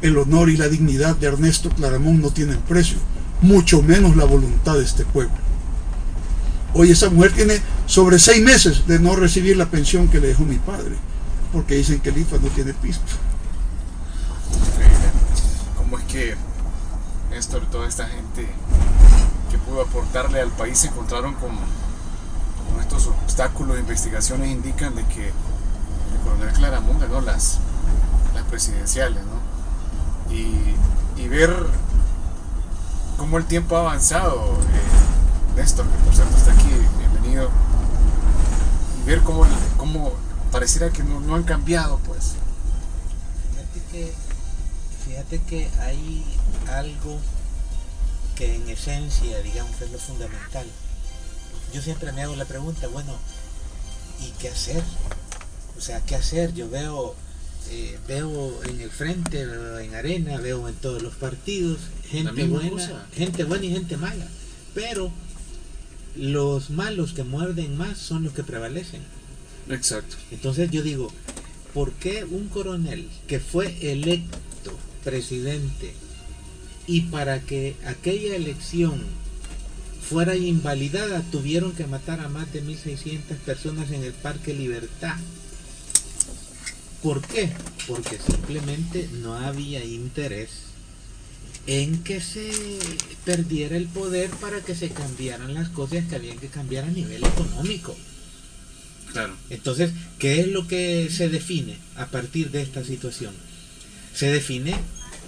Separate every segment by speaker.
Speaker 1: El honor y la dignidad de Ernesto Claramunt no tienen precio, mucho menos la voluntad de este pueblo. Hoy esa mujer tiene sobre 6 meses de no recibir la pensión que le dejó mi padre, porque dicen que el IFA no tiene piso.
Speaker 2: ¿Cómo es que Néstor, toda esta gente que pudo aportarle al país se encontraron con estos obstáculos de investigaciones? Indican de que el coronel Claramunt ganó las presidenciales, ¿no? Y ver cómo el tiempo ha avanzado, Néstor, que por cierto está aquí, bienvenido, y ver cómo pareciera que no han cambiado, pues.
Speaker 3: Fíjate que hay algo que en esencia, digamos, es lo fundamental. Yo siempre me hago la pregunta, bueno, ¿y qué hacer? O sea, ¿qué hacer? Yo veo en el frente, veo en Arena, veo en todos los partidos, gente buena y gente mala. Pero los malos que muerden más son los que prevalecen.
Speaker 2: Exacto.
Speaker 3: Entonces yo digo, ¿por qué un coronel que fue electo presidente y para que aquella elección fuera invalidada tuvieron que matar a más de 1.600 personas en el Parque Libertad? ¿Por qué? Porque simplemente no había interés en que se perdiera el poder para que se cambiaran las cosas que habían que cambiar a nivel económico.
Speaker 2: Claro.
Speaker 3: Entonces, ¿qué es lo que se define a partir de esta situación? Se define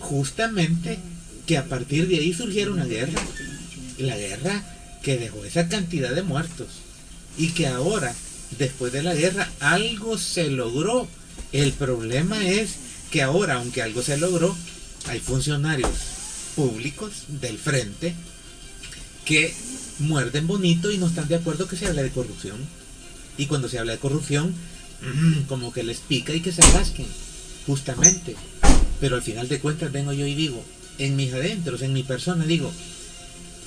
Speaker 3: justamente que a partir de ahí surgiera una guerra. La guerra que dejó esa cantidad de muertos. Y que ahora, después de la guerra, algo se logró. El problema es que ahora, aunque algo se logró, hay funcionarios públicos del frente que muerden bonito y no están de acuerdo que se hable de corrupción. Y cuando se habla de corrupción, como que les pica y que se rasquen, justamente. Pero al final de cuentas vengo yo y digo, en mis adentros, en mi persona, digo,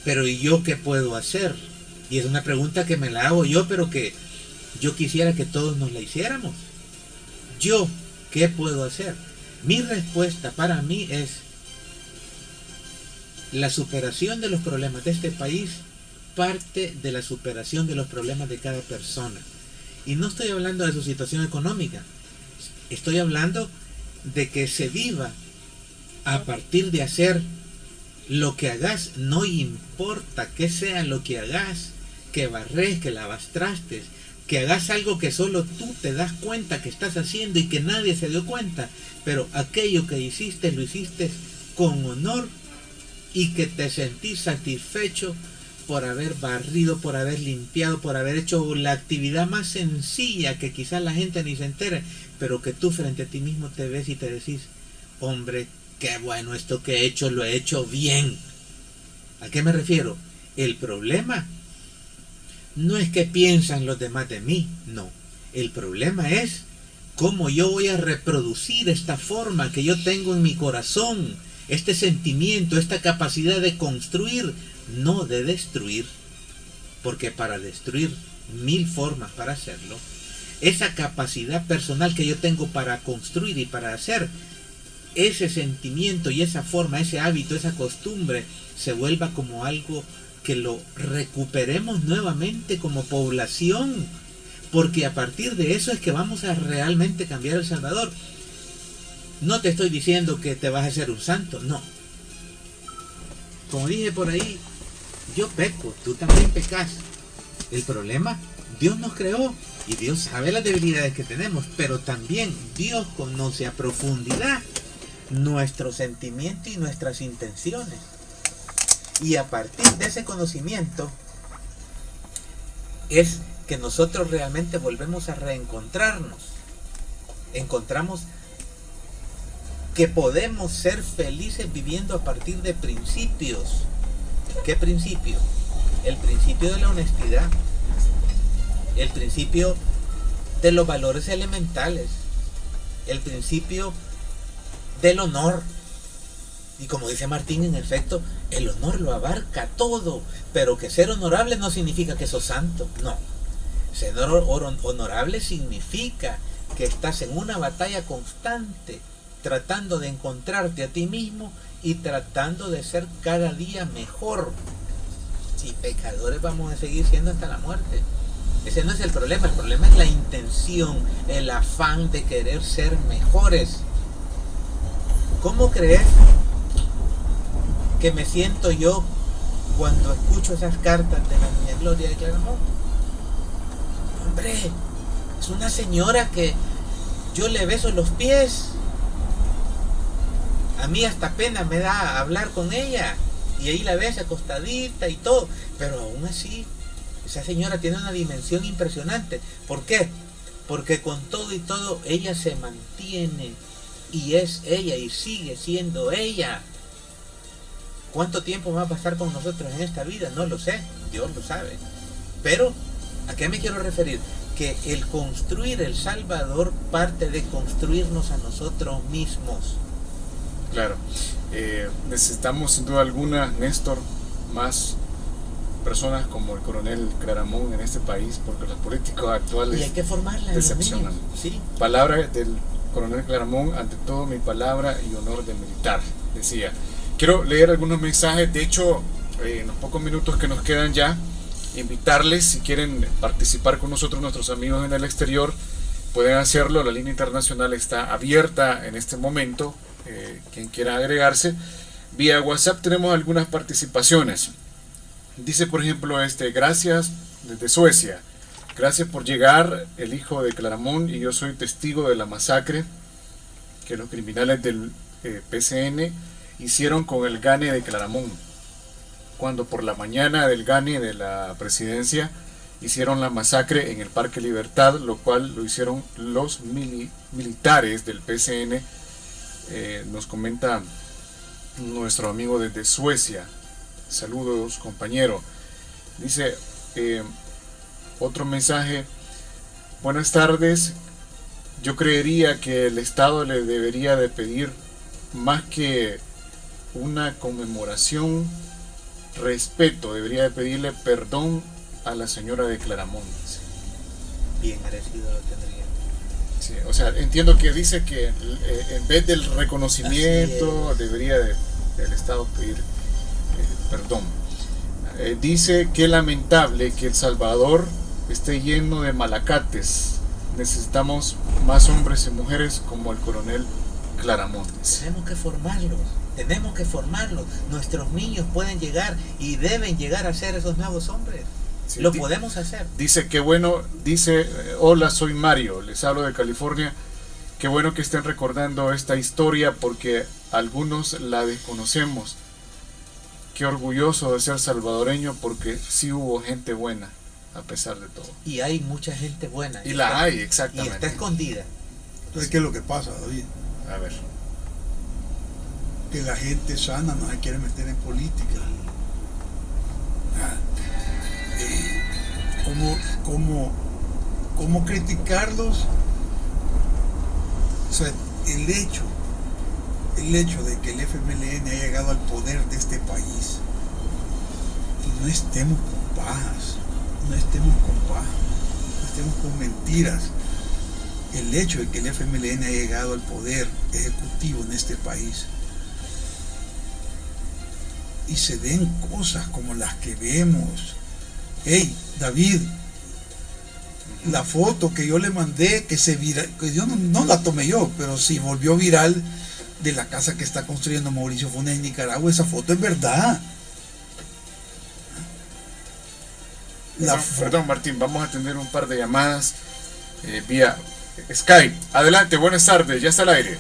Speaker 3: pero ¿y yo qué puedo hacer? Y es una pregunta que me la hago yo, pero que yo quisiera que todos nos la hiciéramos. ¿Yo qué puedo hacer? Mi respuesta para mí es la superación de los problemas de este país parte de la superación de los problemas de cada persona. Y no estoy hablando de su situación económica, estoy hablando de que se viva a partir de hacer lo que hagas, no importa que sea lo que hagas, que barres, que lavas trastes, que hagas algo que solo tú te das cuenta que estás haciendo y que nadie se dio cuenta, pero aquello que hiciste lo hiciste con honor y que te sentís satisfecho por haber barrido, por haber limpiado, por haber hecho la actividad más sencilla que quizás la gente ni se entere, pero que tú frente a ti mismo te ves y te decís, hombre, qué bueno esto que he hecho, lo he hecho bien. ¿A qué me refiero? El problema no es que piensan los demás de mí, no. El problema es cómo yo voy a reproducir esta forma que yo tengo en mi corazón, este sentimiento, esta capacidad de construir, no de destruir, porque para destruir 1000 formas para hacerlo. Esa capacidad personal que yo tengo para construir y para hacer, ese sentimiento y esa forma, ese hábito, esa costumbre, se vuelva como algo que lo recuperemos nuevamente como población, porque a partir de eso es que vamos a realmente cambiar El Salvador. No te estoy diciendo que te vas a hacer un santo, no. Como dije por ahí, yo peco, tú también pecas. El problema, Dios nos creó y Dios sabe las debilidades que tenemos, pero también Dios conoce a profundidad nuestro sentimiento y nuestras intenciones. Y a partir de ese conocimiento es que nosotros realmente volvemos a reencontrarnos. Encontramos que podemos ser felices viviendo a partir de principios. ¿Qué principio? El principio de la honestidad, el principio de los valores elementales, el principio del honor. Y como dice Martín, en efecto, el honor lo abarca todo, pero que ser honorable no significa que sos santo, no. Ser honorable significa que estás en una batalla constante tratando de encontrarte a ti mismo y tratando de ser cada día mejor. Si pecadores vamos a seguir siendo hasta la muerte. Ese no es el problema es la intención, el afán de querer ser mejores. ¿Cómo crees que me siento yo cuando escucho esas cartas de la Niña Gloria de Claramunt? Hombre, es una señora que yo le beso los pies. A mí hasta pena me da hablar con ella. Y ahí la ves acostadita y todo. Pero aún así, esa señora tiene una dimensión impresionante. ¿Por qué? Porque con todo y todo, ella se mantiene. Y es ella y sigue siendo ella. ¿Cuánto tiempo va a pasar con nosotros en esta vida? No lo sé, Dios lo sabe. Pero, ¿a qué me quiero referir? Que el construir el Salvador parte de construirnos a nosotros mismos.
Speaker 2: Claro. Necesitamos sin duda alguna, Néstor, más personas como el coronel Claramunt en este país, porque los políticos actuales
Speaker 3: y hay que formarla,
Speaker 2: decepcionan.
Speaker 3: Sí.
Speaker 2: Palabra del coronel Claramunt: ante todo mi palabra y honor de militar, decía. Quiero leer algunos mensajes. De hecho, en los pocos minutos que nos quedan ya, invitarles, si quieren participar con nosotros, nuestros amigos en el exterior, pueden hacerlo. La línea internacional está abierta en este momento. Quien quiera agregarse, vía WhatsApp tenemos algunas participaciones. Dice, por ejemplo, gracias desde Suecia. Gracias por llegar, el hijo de Claramunt y yo soy testigo de la masacre que los criminales del PCN hicieron con el GANE de Claramunt, cuando por la mañana del GANE de la presidencia hicieron la masacre en el Parque Libertad, lo cual lo hicieron los militares del PCN. Nos comenta nuestro amigo desde Suecia. Saludos, compañero. Dice otro mensaje: buenas tardes. Yo creería que el Estado le debería de pedir más que una conmemoración, respeto. Debería de pedirle perdón a la señora de Claramunt.
Speaker 3: Bien merecido lo tendría.
Speaker 2: Sí, o sea, entiendo que dice que en vez del reconocimiento debería del Estado pedir perdón. Dice que lamentable que El Salvador esté lleno de malacates. Necesitamos más hombres y mujeres como el coronel Claramunt.
Speaker 3: Tenemos que formarlos. Nuestros niños pueden llegar y deben llegar a ser esos nuevos hombres. Sí, lo podemos hacer.
Speaker 2: Dice que bueno, hola, soy Mario, les hablo de California. Qué bueno que estén recordando esta historia porque algunos la desconocemos. Qué orgulloso de ser salvadoreño porque sí hubo gente buena a pesar de todo.
Speaker 3: Y hay mucha gente buena.
Speaker 2: Y la hay, exactamente.
Speaker 3: Y está escondida.
Speaker 1: Entonces, ¿qué es lo que pasa, David?
Speaker 2: A ver.
Speaker 1: Que la gente sana no se quiere meter en política. ¿Cómo criticarlos? O sea, el hecho de que el FMLN haya llegado al poder de este país, y no estemos con pajas, no estemos con mentiras. El hecho de que el FMLN haya llegado al poder ejecutivo en este país y se den cosas como las que vemos. Hey, David, la foto que yo le mandé, que yo no la tomé yo, pero sí volvió viral, de la casa que está construyendo Mauricio Funes en Nicaragua, esa foto es verdad.
Speaker 2: Perdón, Martín, vamos a atender un par de llamadas vía Skype. Adelante, buenas tardes, ya está al aire.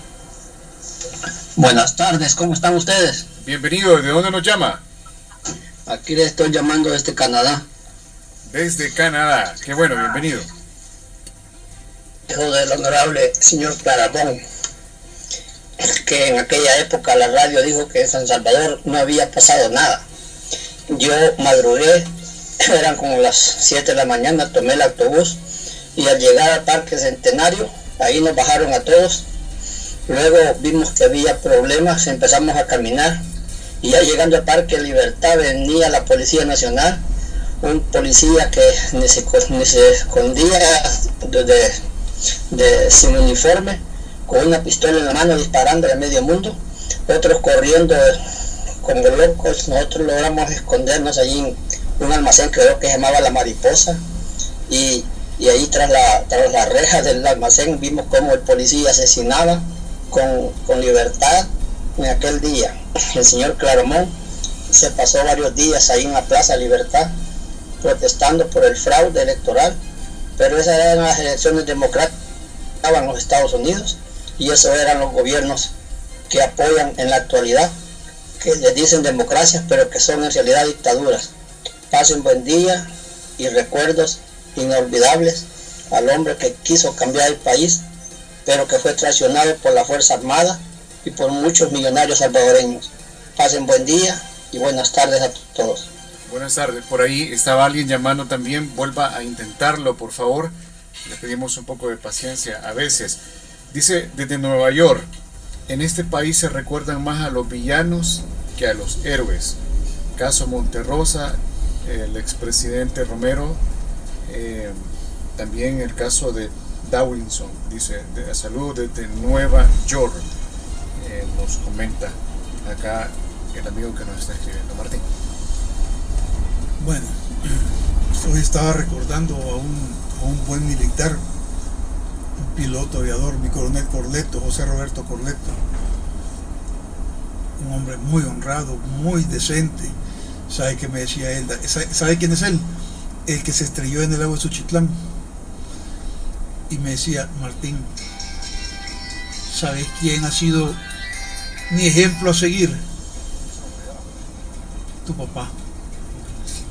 Speaker 4: Buenas tardes, ¿cómo están ustedes?
Speaker 2: Bienvenido, ¿de dónde nos llama?
Speaker 4: Aquí le estoy llamando desde Canadá.
Speaker 2: Desde Canadá, qué bueno, bienvenido.
Speaker 4: Hijo del honorable señor Claramunt, que en aquella época la radio dijo que en San Salvador no había pasado nada. Yo madrugué, eran como las 7 de la mañana, tomé el autobús y al llegar al Parque Centenario, ahí nos bajaron a todos. Luego vimos que había problemas, empezamos a caminar y ya llegando al Parque Libertad venía la Policía Nacional, un policía que ni se escondía sin uniforme, con una pistola en la mano disparando a medio mundo, otros corriendo como locos. Nosotros logramos escondernos allí en un almacén, creo que se llamaba La Mariposa, y ahí tras la reja del almacén vimos cómo el policía asesinaba con libertad en aquel día. El señor Claremont se pasó varios días ahí en la Plaza Libertad protestando por el fraude electoral, pero esas eran las elecciones democráticas en los Estados Unidos, y esos eran los gobiernos que apoyan en la actualidad, que les dicen democracias, pero que son en realidad dictaduras. Pasen buen día y recuerdos inolvidables al hombre que quiso cambiar el país, pero que fue traicionado por la Fuerza Armada y por muchos millonarios salvadoreños. Pasen buen día y buenas tardes a todos.
Speaker 2: Buenas tardes. Por ahí estaba alguien llamando también. Vuelva a intentarlo, por favor. Le pedimos un poco de paciencia a veces. Dice, desde Nueva York, en este país se recuerdan más a los villanos que a los héroes. Caso Monterrosa, el expresidente Romero, también el caso de Dawinson, dice, de salud desde Nueva York. Nos comenta acá el amigo que nos está escribiendo, Martín.
Speaker 1: Bueno, hoy estaba recordando a un buen militar, un piloto aviador, mi coronel Corleto, José Roberto Corleto, un hombre muy honrado, muy decente. ¿Sabe qué me decía él? ¿Sabe quién es él? El que se estrelló en el lago de Suchitlán. Y me decía, Martín, ¿sabes quién ha sido mi ejemplo a seguir? Tu papá.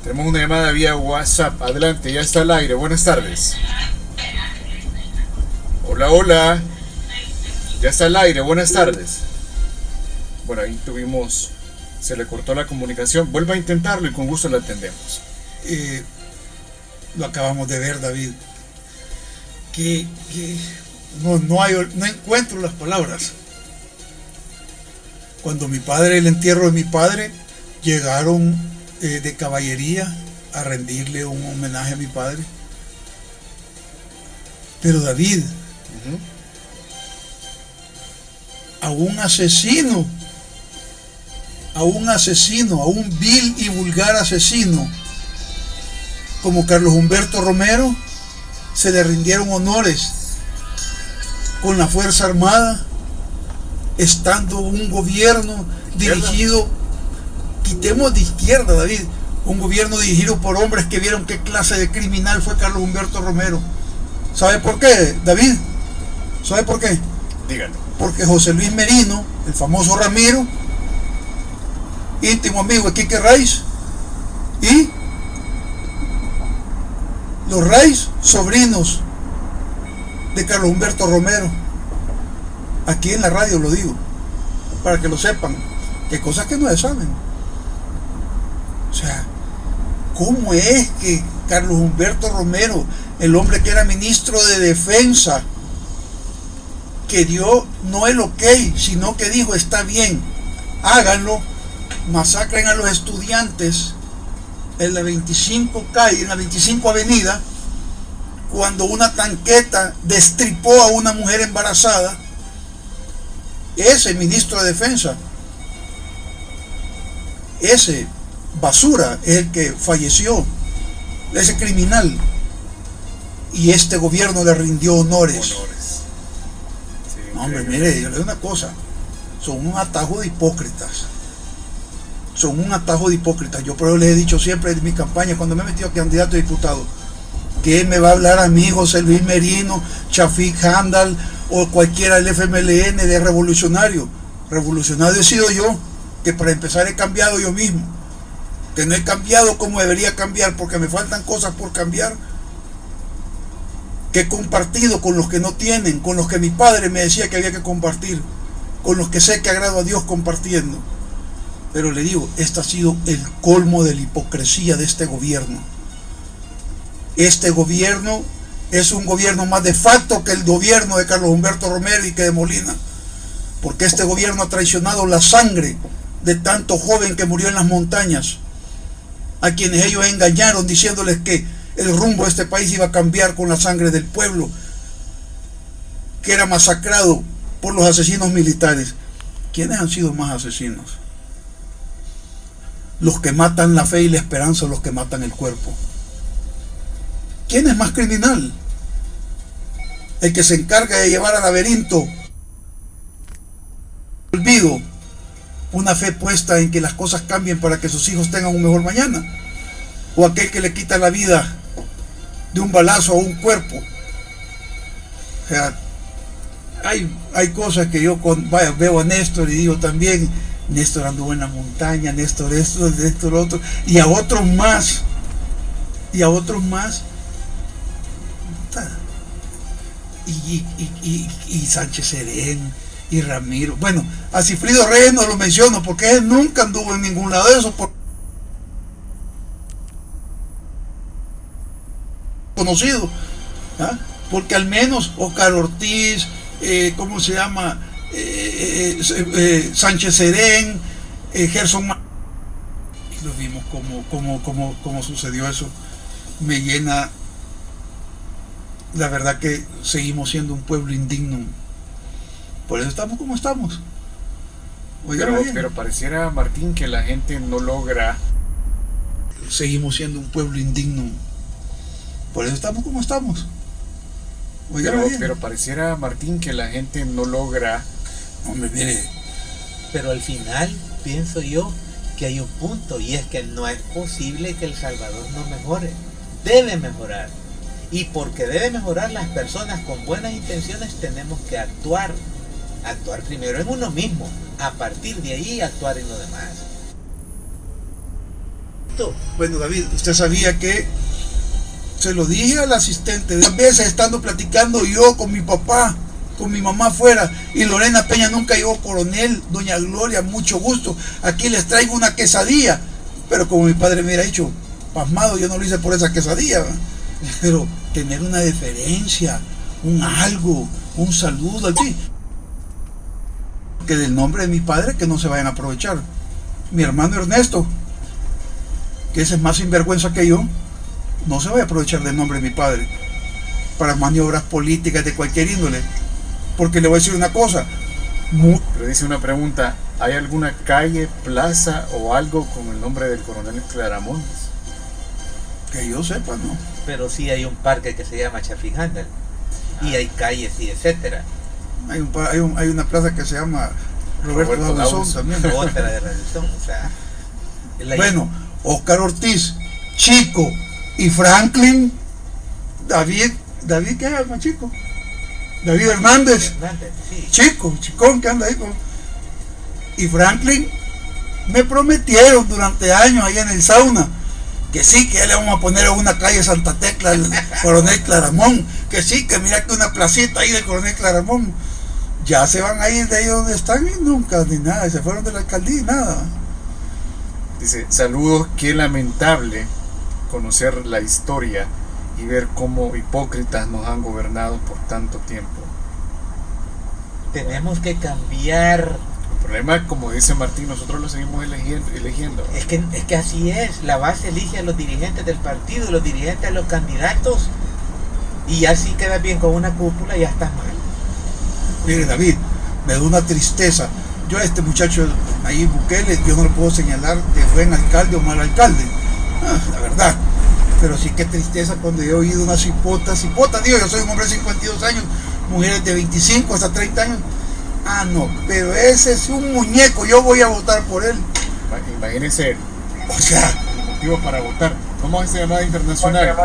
Speaker 2: Tenemos una llamada vía WhatsApp. Adelante, ya está al aire. Buenas tardes. Hola, hola. Ya está al aire. Buenas tardes. Bueno, ahí se le cortó la comunicación. Vuelva a intentarlo y con gusto lo atendemos.
Speaker 1: Lo acabamos de ver, David. Que no encuentro las palabras. Cuando el entierro de mi padre, llegaron de caballería a rendirle un homenaje a mi padre. Pero David, a un asesino, a un vil y vulgar asesino como Carlos Humberto Romero, se le rindieron honores con la Fuerza Armada, estando un gobierno dirigido, quitemos de izquierda, David, un gobierno dirigido por hombres que vieron qué clase de criminal fue Carlos Humberto Romero. ¿Sabe por qué, David? ¿Sabe por qué?
Speaker 2: Díganlo.
Speaker 1: Porque José Luis Merino, el famoso Ramiro, íntimo amigo de Quique Raiz, y los Raiz, sobrinos de Carlos Humberto Romero. Aquí en la radio lo digo, para que lo sepan, que hay cosas que no se saben. O sea, ¿cómo es que Carlos Humberto Romero, el hombre que era ministro de Defensa, que dio no el ok, sino que dijo, está bien, háganlo, masacren a los estudiantes en la 25 calle, en la 25 avenida, cuando una tanqueta destripó a una mujer embarazada? Ese ministro de Defensa, ese basura es el que falleció, ese criminal, y este gobierno le rindió honores. Sí, no, hombre, mire, yo le digo una cosa, son un atajo de hipócritas. Son un atajo de hipócritas. Yo por eso les he dicho siempre en mi campaña, cuando me he metido a candidato a diputado, que me va a hablar a mí, José Luis Merino, Chafik Handal o cualquiera del FMLN de revolucionario. Revolucionario he sido yo, que para empezar he cambiado yo mismo, que no he cambiado como debería cambiar, porque me faltan cosas por cambiar, que he compartido con los que no tienen, con los que mi padre me decía que había que compartir, con los que sé que agrado a Dios compartiendo. Pero le digo, este ha sido el colmo de la hipocresía de este gobierno. Este gobierno es un gobierno más de facto que el gobierno de Carlos Humberto Romero y que de Molina, porque este gobierno ha traicionado la sangre de tanto joven que murió en las montañas, a quienes ellos engañaron diciéndoles que el rumbo de este país iba a cambiar con la sangre del pueblo que era masacrado por los asesinos militares. ¿Quiénes han sido más asesinos? Los que matan la fe y la esperanza o los que matan el cuerpo. ¿Quién es más criminal? El que se encarga de llevar al laberinto olvido una fe puesta en que las cosas cambien para que sus hijos tengan un mejor mañana, o aquel que le quita la vida de un balazo a un cuerpo. O sea, hay cosas que yo veo a Néstor y digo también, Néstor anduvo en la montaña, Néstor esto, Néstor otro, y a otros más, y Sánchez Serén y Ramiro. Bueno, a Cifrido Reyes no lo menciono porque él nunca anduvo en ningún lado de eso, conocido, ¿ah? Porque al menos Oscar Ortiz, ¿cómo se llama? Sánchez Serén, Gerson, y lo vimos como sucedió eso. Me llena, la verdad que seguimos siendo un pueblo indigno. Por eso estamos como estamos.
Speaker 2: Pero pareciera, Martín, que la gente no logra.
Speaker 1: Seguimos siendo un pueblo indigno. Por eso estamos como estamos.
Speaker 2: Pero pareciera, Martín, que la gente no logra.
Speaker 1: Hombre, mire.
Speaker 3: Pero al final pienso yo que hay un punto, y es que no es posible que El Salvador no mejore. Debe mejorar. Y porque debe mejorar, las personas con buenas intenciones tenemos que actuar primero en uno mismo, a partir de ahí actuar en lo demás.
Speaker 1: Bueno, David, usted sabía que se lo dije al asistente, de veces estando platicando yo con mi papá, con mi mamá afuera, y Lorena Peña nunca llegó. Coronel, doña Gloria, mucho gusto, aquí les traigo una quesadilla. Pero como mi padre me hubiera dicho, pasmado, yo no lo hice por esa quesadilla, ¿verdad? Pero tener una deferencia, un algo, un saludo, así. Que del nombre de mi padre, que no se vayan a aprovechar. Mi hermano Ernesto, que ese es más sinvergüenza que yo, no se vaya a aprovechar del nombre de mi padre para maniobras políticas de cualquier índole. Porque le voy a decir una cosa.
Speaker 2: Pero dice una pregunta, ¿hay alguna calle, plaza o algo con el nombre del coronel Claramontes?
Speaker 1: Que yo sepa, no.
Speaker 3: Pero sí hay un parque que se llama Chafihandal, y hay calles y etcétera.
Speaker 1: Hay una plaza que se llama Roberto Dawson también.
Speaker 3: Otra de Dawson, o sea.
Speaker 1: Bueno, Oscar Ortiz, Chico y Franklin, David, ¿qué es más chico? David Hernández,
Speaker 3: sí.
Speaker 1: Chicón que anda ahí y Franklin me prometieron durante años allá en el sauna que sí, que ya le vamos a poner a una calle Santa Tecla al coronel Claramón, que sí, que mira que una placita ahí del coronel Claramón. Ya se van a ir de ahí donde están y nunca, ni nada, se fueron de la alcaldía y nada.
Speaker 2: Dice, saludos, qué lamentable conocer la historia y ver cómo hipócritas nos han gobernado por tanto tiempo.
Speaker 3: Tenemos que cambiar.
Speaker 2: El problema, como dice Martín, nosotros lo seguimos eligiendo.
Speaker 3: Es que así es, la base elige a los dirigentes del partido, los dirigentes a los candidatos, y así queda bien con una cúpula, ya está mal.
Speaker 1: Mire, David, me da una tristeza. Yo a este muchacho ahí, Bukele, yo no lo puedo señalar de buen alcalde o mal alcalde, la verdad. Pero sí que tristeza cuando yo he oído unas cipotas, digo, yo soy un hombre de 52 años, mujeres de 25 hasta 30 años. Ah, no, pero ese es un muñeco, yo voy a votar por él.
Speaker 2: Imagínense,
Speaker 1: o sea,
Speaker 2: el motivo para votar. Vamos a esta llamada internacional.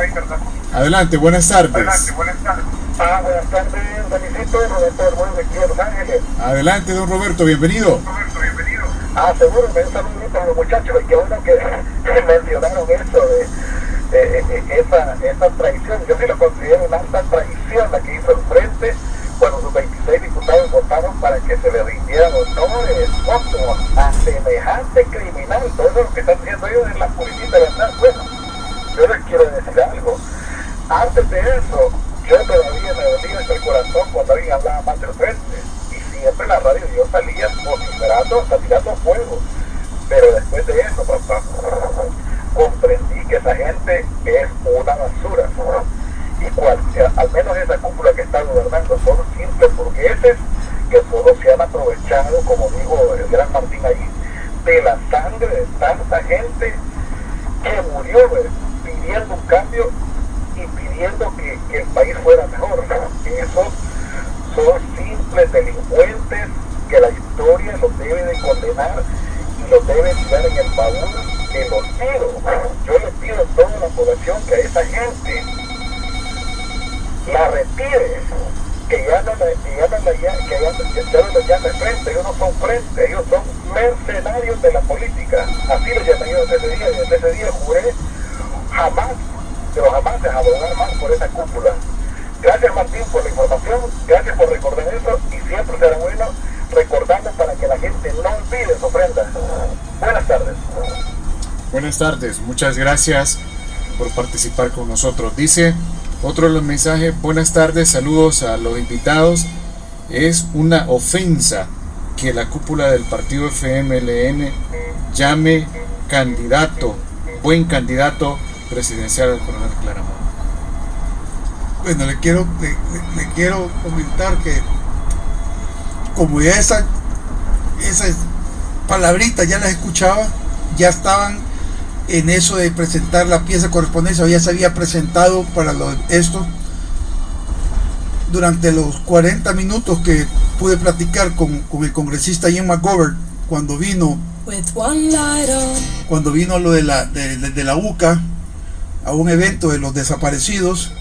Speaker 2: Adelante, buenas tardes.
Speaker 5: Buenas tardes, Davidito, Roberto Hermano de aquí de Los Ángeles.
Speaker 2: Adelante, don Roberto, bienvenido.
Speaker 5: Seguro, me un saludito a los muchachos, y que bueno que mencionaron eso de esa traición. Yo sí lo considero una alta traición la que hizo el Frente cuando sus 26 diputados votaron para que se le rindieran honores a semejante criminal. Todo lo que están diciendo ellos es la puritita verdad. Bueno, yo les quiero decir algo. Antes de eso, yo todavía me dolía el corazón cuando alguien hablaba mal del Frente, y siempre en la radio yo salía vociferando, hasta tirando fuego. Pero después de eso, papá, comprendí que esa gente es una basura, al menos esa cúpula que está gobernando son simples burgueses que solo se han aprovechado, como dijo el gran Martín ahí, de la sangre de tanta gente que murió pidiendo un cambio y pidiendo que el país fuera mejor. Esos son simples delincuentes que la historia los debe de condenar y los debe tirar en el baúl del olvido. Yo le pido a toda la población que a esa gente la retire, que ya no los llame frente. Ellos no son frente, ellos son mercenarios de la política. Así los llamé yo desde ese día, y desde ese día juré jamás, pero jamás de abogar más por esa cúpula. Gracias, Martín, por la información, gracias por recordar eso, y siempre será bueno recordando para que la gente no olvide su ofrenda. Buenas tardes.
Speaker 2: Buenas tardes, muchas gracias por participar con nosotros. Dice otro de los mensajes: buenas tardes, saludos a los invitados. Es una ofensa que la cúpula del partido FMLN llame buen candidato presidencial al coronel Claramunt.
Speaker 1: Bueno, le quiero comentar que como ya esas palabritas ya las escuchaba, ya estaban en eso de presentar la pieza de correspondencia, ya se había presentado para esto. Durante los 40 minutos que pude platicar con el congresista Jim McGovern cuando vino lo de la UCA a un evento de los desaparecidos,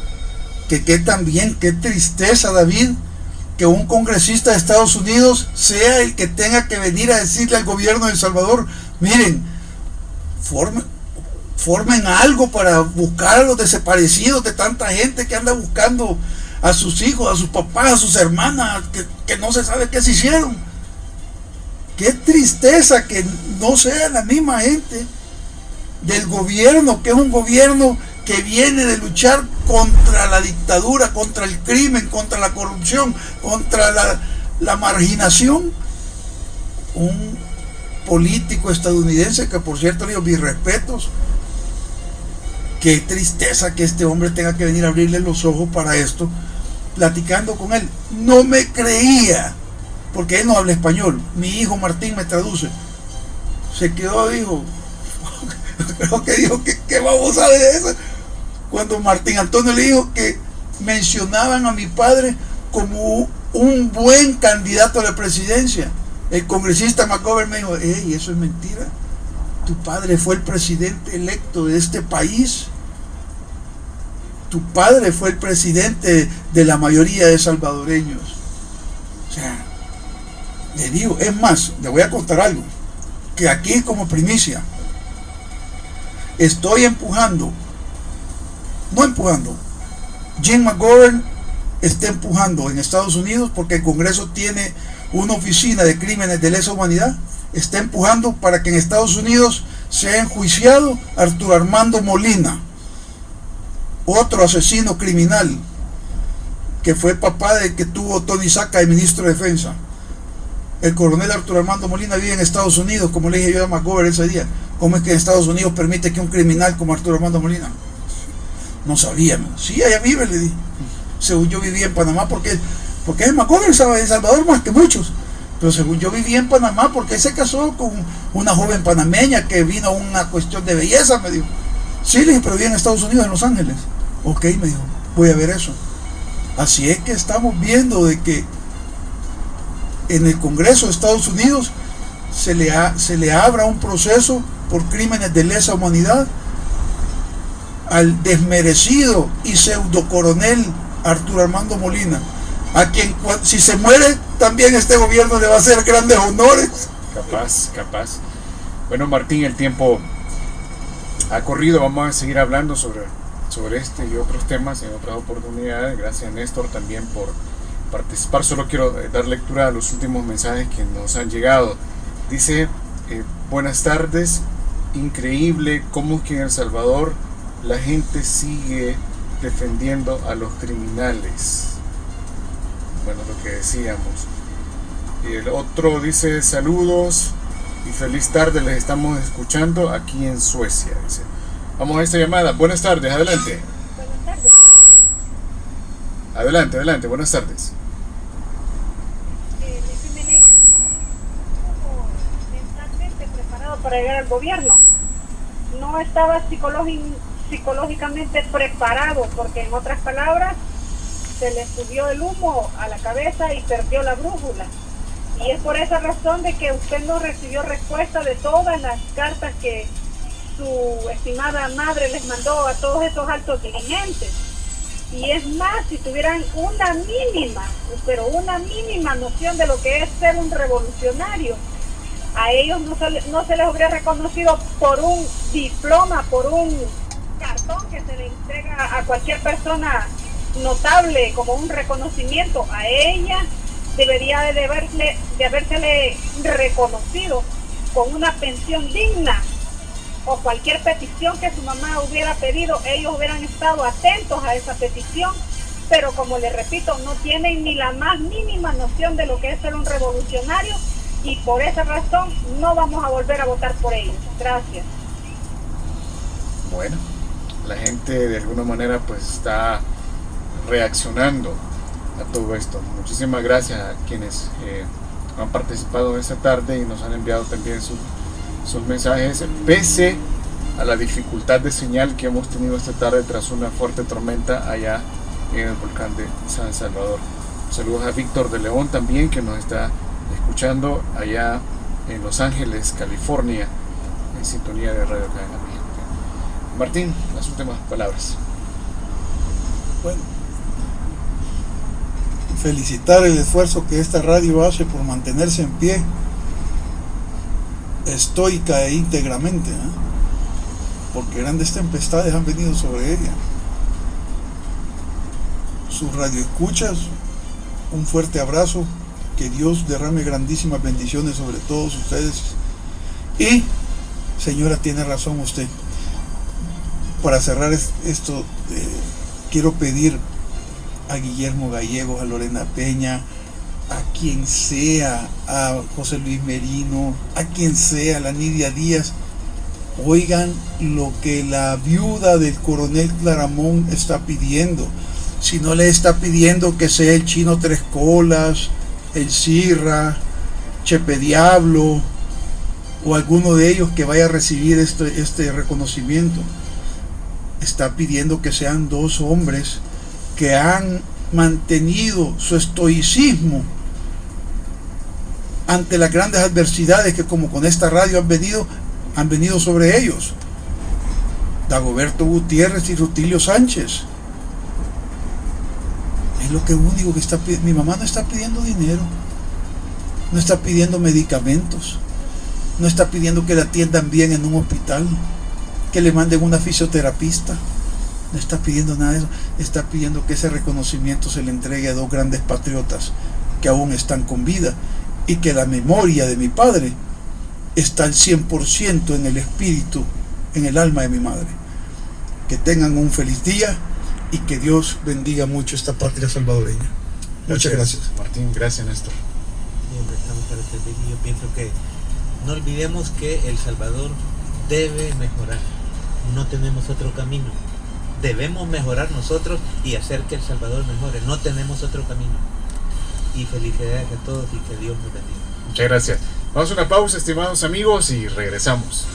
Speaker 1: que también, qué tristeza, David, que un congresista de Estados Unidos sea el que tenga que venir a decirle al gobierno de El Salvador: miren, formen algo para buscar a los desaparecidos de tanta gente que anda buscando a sus hijos, a sus papás, a sus hermanas, que no se sabe qué se hicieron. Qué tristeza que no sea la misma gente del gobierno, que es un gobierno que viene de luchar contra la dictadura, contra el crimen, contra la corrupción, contra la marginación. Un político estadounidense que, por cierto, le digo mis respetos. Qué tristeza que este hombre tenga que venir a abrirle los ojos para esto. Platicando con él, no me creía, porque él no habla español. Mi hijo Martín me traduce. Se quedó, dijo, creo que dijo, ¿qué vamos a ver de eso? Cuando Martín Antonio le dijo que mencionaban a mi padre como un buen candidato a la presidencia, el congresista McGovern me dijo: hey, eso es mentira. Tu padre fue el presidente electo de este país. Tu padre fue el presidente de la mayoría de salvadoreños. O sea, le digo, es más, le voy a contar algo, que aquí como primicia, Jim McGovern está empujando en Estados Unidos, porque el Congreso tiene una oficina de crímenes de lesa humanidad, está empujando para que en Estados Unidos sea enjuiciado Arturo Armando Molina, otro asesino criminal que fue papá de que tuvo Tony Saca de ministro de Defensa. El coronel Arturo Armando Molina vive en Estados Unidos, como le dije yo a McGovern ese día. ¿Cómo es que en Estados Unidos permite que un criminal como Arturo Armando Molina? No sabía, ¿no? Sí, allá vive, le dije. Según yo vivía en Panamá, porque McGovern estaba en El Salvador más que muchos. Pero según yo vivía en Panamá, porque él se casó con una joven panameña que vino a una cuestión de belleza, me dijo. Sí, le dije, pero vive en Estados Unidos, en Los Ángeles. Ok, me dijo, voy a ver eso. Así es que estamos viendo de que en el Congreso de Estados Unidos se le abra un proceso por crímenes de lesa humanidad al desmerecido y pseudo coronel Arturo Armando Molina, a quien si se muere también este gobierno le va a hacer grandes honores.
Speaker 2: Capaz. Bueno, Martín, el tiempo ha corrido. Vamos a seguir hablando sobre este y otros temas en otras oportunidades. Gracias, Néstor, también por participar. Solo quiero dar lectura a los últimos mensajes que nos han llegado. Dice: buenas tardes, increíble cómo es que en El Salvador la gente sigue defendiendo a los criminales. Bueno, lo que decíamos. Y el otro dice: saludos y feliz tarde, les estamos escuchando aquí en Suecia. Dice. Vamos a esta llamada. Buenas tardes, adelante.
Speaker 6: Buenas tardes.
Speaker 2: Adelante, buenas tardes.
Speaker 6: para llegar al gobierno. No estaba psicológicamente preparado, porque en otras palabras, se le subió el humo a la cabeza y perdió la brújula. Y es por esa razón de que usted no recibió respuesta de todas las cartas que su estimada madre les mandó a todos esos altos dirigentes. Y es más, si tuvieran una mínima noción de lo que es ser un revolucionario, a ellos no se les hubiera reconocido por un diploma, por un cartón que se le entrega a cualquier persona notable como un reconocimiento. A ella debería de habérsele reconocido con una pensión digna, o cualquier petición que su mamá hubiera pedido, ellos hubieran estado atentos a esa petición, pero como les repito, no tienen ni la más mínima noción de lo que es ser un revolucionario, y por esa razón no vamos a volver a votar por ellos. Gracias.
Speaker 2: Bueno, la gente de alguna manera pues está reaccionando a todo esto. Muchísimas gracias a quienes han participado esta tarde y nos han enviado también sus mensajes, pese a la dificultad de señal que hemos tenido esta tarde tras una fuerte tormenta allá en el volcán de San Salvador. Saludos a Víctor de León también, que nos está escuchando allá en Los Ángeles, California, en sintonía de Radio Cadena Vigente. Martín, las últimas palabras.
Speaker 1: Bueno, felicitar el esfuerzo que esta radio hace por mantenerse en pie, estoica e íntegramente, porque grandes tempestades han venido sobre ella. Sus radioescuchas, un fuerte abrazo, que Dios derrame grandísimas bendiciones sobre todos ustedes. Y, señora, tiene razón usted. Para cerrar esto, quiero pedir a Guillermo Gallegos, a Lorena Peña, a quien sea, a José Luis Merino, a quien sea, a la Nidia Díaz, oigan lo que la viuda del coronel Claramón está pidiendo. Si no le está pidiendo que sea el Chino Tres Colas, el Cirra, Chepe Diablo, o alguno de ellos que vaya a recibir este reconocimiento, está pidiendo que sean dos hombres que han mantenido su estoicismo ante las grandes adversidades que, como con esta radio, han venido sobre ellos. Dagoberto Gutiérrez y Rutilio Sánchez. Es lo único que está pidiendo. Mi mamá no está pidiendo dinero, no está pidiendo medicamentos, no está pidiendo que la atiendan bien en un hospital, que le manden una fisioterapista. No está pidiendo nada de eso. Está pidiendo que ese reconocimiento se le entregue a dos grandes patriotas que aún están con vida, y que la memoria de mi padre está al 100% en el espíritu, en el alma de mi madre. Que tengan un feliz día y que Dios bendiga mucho esta patria salvadoreña. Muchas gracias.
Speaker 2: Martín, gracias, Néstor.
Speaker 3: Siempre estamos para servir. Yo pienso que no olvidemos que El Salvador debe mejorar. No tenemos otro camino. Debemos mejorar nosotros y hacer que El Salvador mejore. No tenemos otro camino. Y felicidades a todos y que Dios nos bendiga.
Speaker 2: Muchas gracias. Vamos a una pausa, estimados amigos, y regresamos.